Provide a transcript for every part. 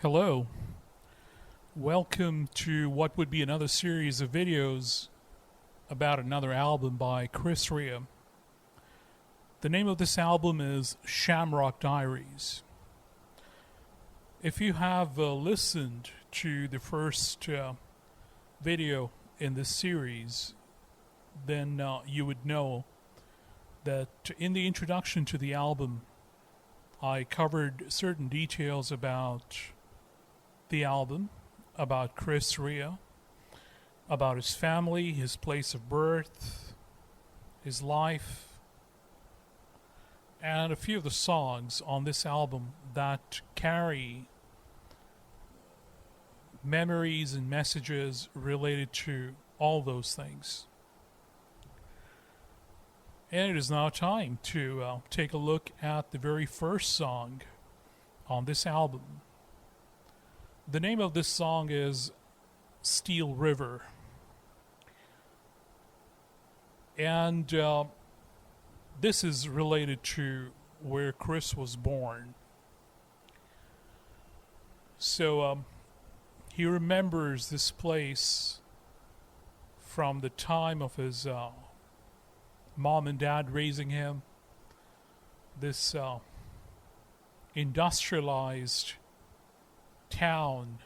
Hello. Welcome to what would be another series of videos about another album by Chris Rea. The name of this album is Shamrock Diaries. If you have listened to the first video in this series, then you would know that in the introduction to the album, I covered certain details about the album, about Chris Rea, about his family, his place of birth, his life, and a few of the songs on this album that carry memories and messages related to all those things. And it is now time to take a look at the very first song on this album. The name of this song is Steel River. And this is related to where Chris was born. So he remembers this place from the time of his mom and dad raising him. This industrialized town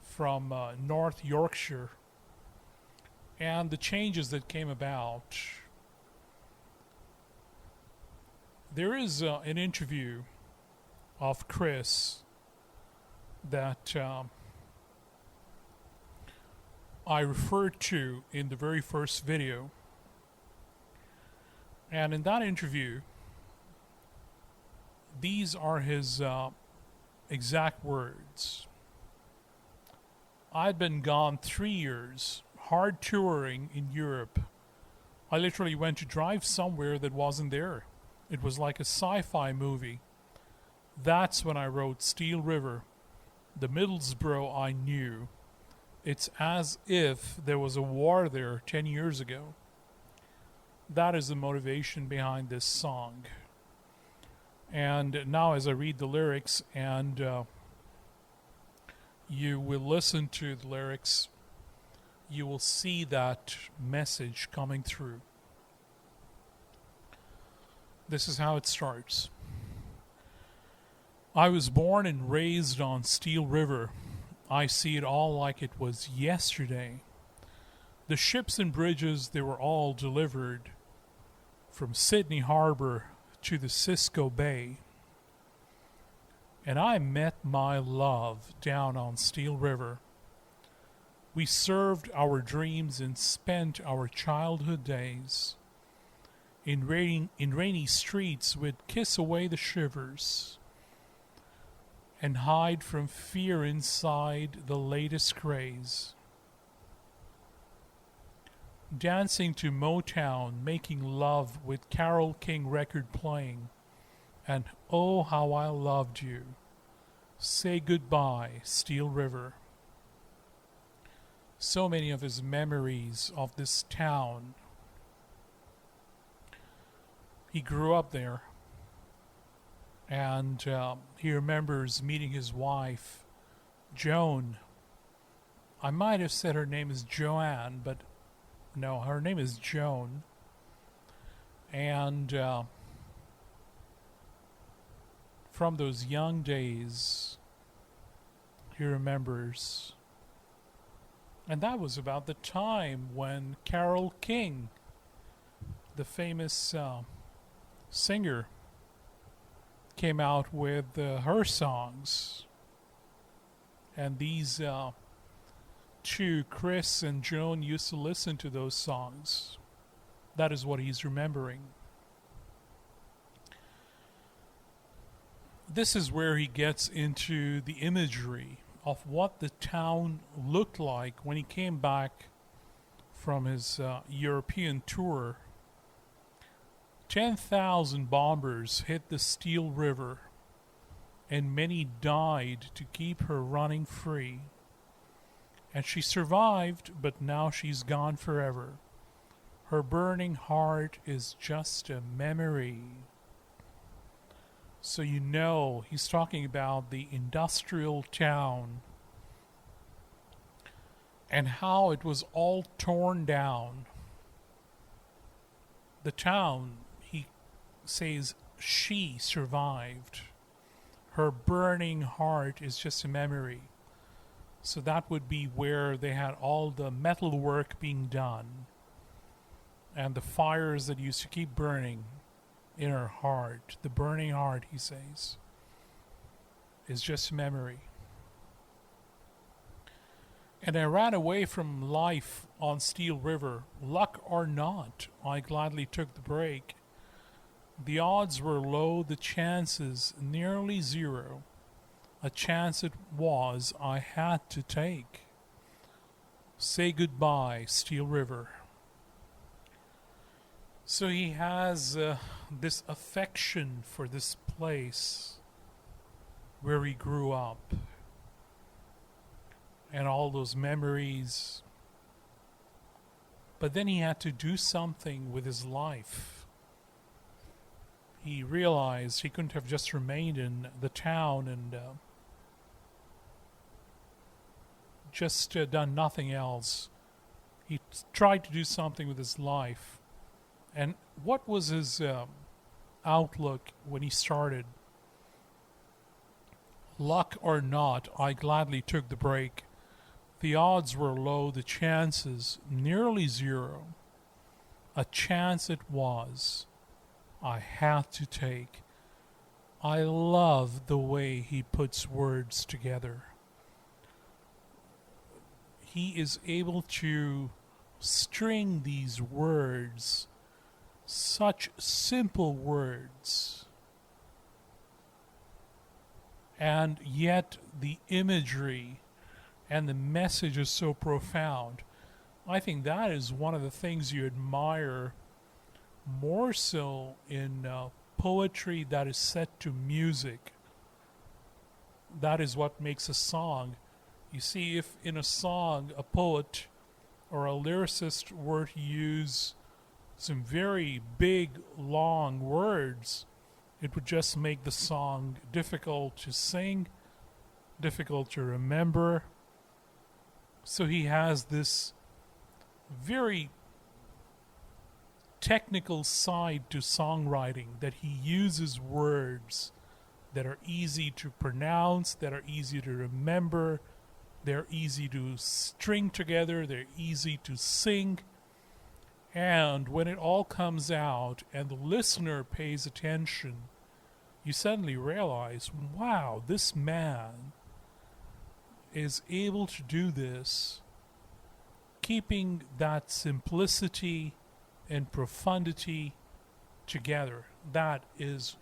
from North Yorkshire and the changes that came about. There is an interview of Chris that I referred to in the very first video. And in that interview, these are his exact words. I'd been gone 3 years, hard touring in Europe. I literally went to drive somewhere that wasn't there. It was like a sci-fi movie. That's when I wrote Steel River, the Middlesbrough I knew. It's as if there was a war there 10 years ago. That is the motivation behind this song. And now as I read the lyrics and you will listen to the lyrics, you will see that message coming through. This is how it starts. I was born and raised on Steel River. I see it all like it was yesterday. The ships and bridges, they were all delivered from Sydney Harbor to the Cisco Bay. And I met my love down on Steel River. We served our dreams and spent our childhood days. In rainy streets, we'd kiss away the shivers and hide from fear inside the latest craze. Dancing to Motown, making love with Carole King record playing, and oh how I loved you. Say goodbye, Steel River. So many of his memories of this town. He grew up there, and he remembers meeting his wife, Joan. I might have said her name is Joanne, but no, her name is Joan. And from those young days, he remembers. And that was about the time when Carole King, the famous singer, came out with her songs. And these two, Chris and Joan, used to listen to those songs. That is what he's remembering. This is where he gets into the imagery of what the town looked like when he came back from his European tour. 10,000 bombers hit the Steel River, and many died to keep her running free. And she survived, but now she's gone forever. Her burning heart is just a memory. So he's talking about the industrial town and how it was all torn down. The town, he says, she survived. Her burning heart is just a memory. So that would be where they had all the metal work being done and the fires that used to keep burning in her heart. The burning heart, he says, is just a memory. And I ran away from life on Steel River. Luck or not, I gladly took the break. The odds were low, the chances nearly zero. A chance it was I had to take. Say goodbye, Steel River. So he has this affection for this place where he grew up and all those memories. But then he had to do something with his life. He realized he couldn't have just remained in the town and just done nothing else. He tried to do something with his life. And what was his outlook when he started? Luck or not, I gladly took the break. The odds were low, the chances nearly zero. A chance it was I had to take. I love the way he puts words together. He is able to string these words, such simple words, and yet the imagery and the message is so profound. I think that is one of the things you admire more so in poetry that is set to music. That is what makes a song. You see, if in a song a poet or a lyricist were to use some very big, long words, it would just make the song difficult to sing, difficult to remember. So he has this very technical side to songwriting, that he uses words that are easy to pronounce, that are easy to remember, they're easy to string together, they're easy to sing. And when it all comes out and the listener pays attention, you suddenly realize, wow, this man is able to do this, keeping that simplicity and profundity together. That is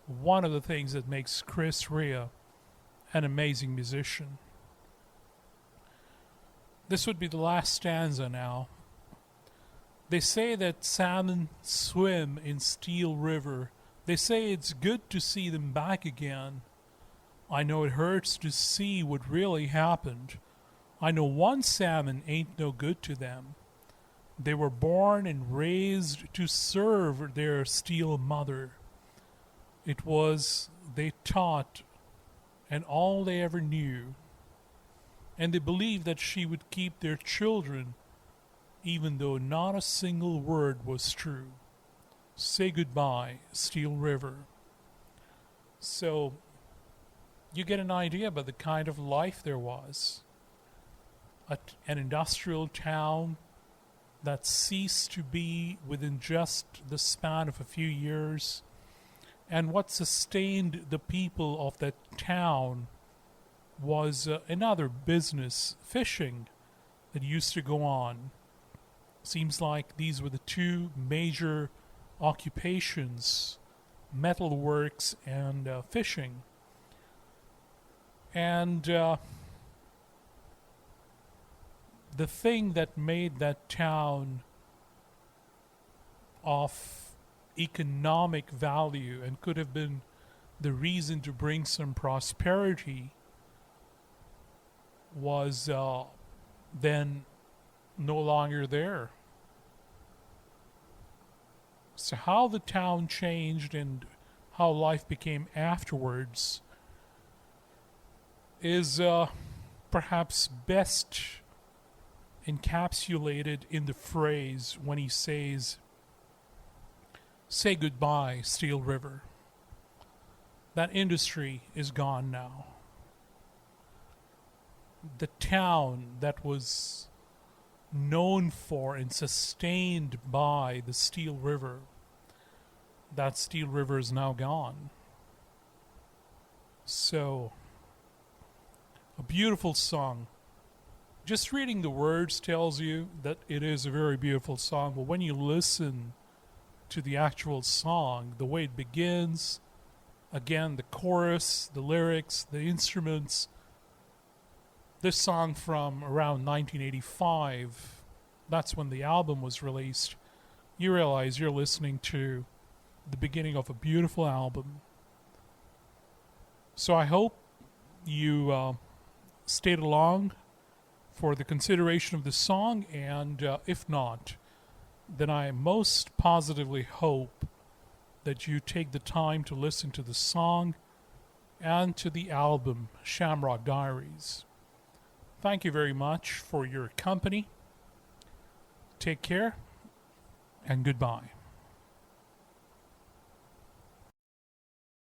one of the things that makes Chris Rea an amazing musician. This would be the last stanza now. They say that salmon swim in Steel River. They say it's good to see them back again. I know it hurts to see what really happened. I know one salmon ain't no good to them. They were born and raised to serve their steel mother. It was they taught and all they ever knew. And they believed that she would keep their children even though not a single word was true. Say goodbye, Steel River. So you get an idea about the kind of life there was. An industrial town that ceased to be within just the span of a few years. And what sustained the people of that town was another business, fishing, that used to go on. Seems like these were the two major occupations, metalworks and fishing. And the thing that made that town of economic value and could have been the reason to bring some prosperity was then no longer there. So how the town changed and how life became afterwards is perhaps best encapsulated in the phrase when he says, "Say goodbye, Steel River." That industry is gone now. The town that was known for and sustained by the Steel River, that Steel River is now gone. So, a beautiful song. Just reading the words tells you that it is a very beautiful song, but when you listen to the actual song, the way it begins, again, the chorus, the lyrics, the instruments, this song from around 1985, that's when the album was released, you realize you're listening to the beginning of a beautiful album. So I hope you stayed along for the consideration of the song, and if not, then I most positively hope that you take the time to listen to the song and to the album Shamrock Diaries. Thank you very much for your company. Take care, and goodbye.